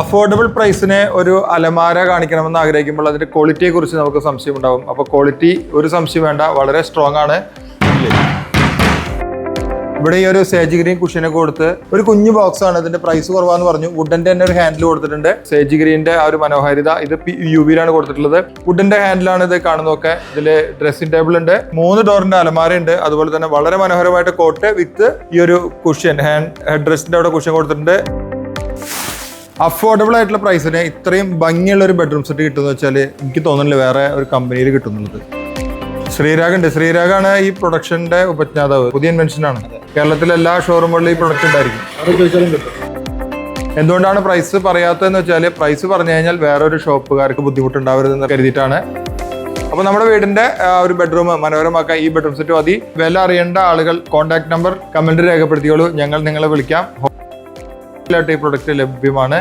Affordable പ്രൈസിന് ഒരു അലമാര കാണിക്കണമെന്ന് ആഗ്രഹിക്കുമ്പോൾ അതിന്റെ ക്വാളിറ്റിയെ കുറിച്ച് നമുക്ക് സംശയം ഉണ്ടാവും. അപ്പോൾ ക്വാളിറ്റി ഒരു സംശയം വേണ്ട, വളരെ സ്ട്രോങ് ആണ്. ഇവിടെ ഈ ഒരു സേജ് ഗ്രീൻ കുഷ്യനൊക്കെ കൊടുത്ത് ഒരു കുഞ്ഞു ബോക്സ് ആണ്. ഇതിന്റെ പ്രൈസ് കുറവാന്ന് പറഞ്ഞു. വുഡന്റെ തന്നെ ഒരു ഹാൻഡിൽ കൊടുത്തിട്ടുണ്ട്. സേജ് ഗ്രീന്റെ ആ ഒരു മനോഹാരിത. ഇത് UV-യിലാണ് കൊടുത്തിട്ടുള്ളത്. വുഡന്റെ ഹാൻഡിലാണ് ഇത് കാണുന്നതൊക്കെ. ഇതില് ഡ്രസ്സിംഗ് ടേബിൾ ഉണ്ട്, 3 ഡോറിന്റെ അലമാര ഉണ്ട്. അതുപോലെ തന്നെ വളരെ മനോഹരമായിട്ട് കോട്ട് വിത്ത് ഈ ഒരു കുഷ്യൻ ഹെഡ് റെസ്റ്റിന്റെ അവിടെ കുഷ്യൻ കൊടുത്തിട്ടുണ്ട്. അഫോർഡബിൾ ആയിട്ടുള്ള പ്രൈസിന് ഇത്രയും ഭംഗിയുള്ള ഒരു ബെഡ്റൂം സെറ്റ് കിട്ടുമെന്ന് വെച്ചാൽ എനിക്ക് തോന്നുന്നില്ല വേറെ ഒരു കമ്പനിയിൽ കിട്ടുന്നുള്ളത്. ശ്രീരാഗ് ഉണ്ട്. ശ്രീരാഗാണ് ഈ പ്രൊഡക്ഷന്റെ ഉപജ്ഞാതാവ്. പുതിയ ഇൻവെൻഷൻ ആണ്. കേരളത്തിലെ എല്ലാ ഷോറൂമുകളിലും ഈ പ്രൊഡക്റ്റ് ഉണ്ടായിരിക്കും. എന്തുകൊണ്ടാണ് പ്രൈസ് പറയാത്തതെന്ന് വെച്ചാൽ പ്രൈസ് പറഞ്ഞു കഴിഞ്ഞാൽ വേറൊരു ഷോപ്പുകാർക്ക് ബുദ്ധിമുട്ടുണ്ടാവരുതെന്ന് കരുതിയിട്ടാണ്. അപ്പോൾ നമ്മുടെ വീടിന്റെ ഒരു ബെഡ്റൂം മനോഹരമാക്കാൻ ഈ ബെഡ്റൂം സെറ്റ് മതി. വില അറിയേണ്ട ആളുകൾ കോൺടാക്ട് നമ്പർ കമന്റ് രേഖപ്പെടുത്തിയോളൂ. ഞങ്ങൾ നിങ്ങളെ വിളിക്കാം. ഈ പ്രൊഡക്റ്റ് ലഭ്യമാണ്.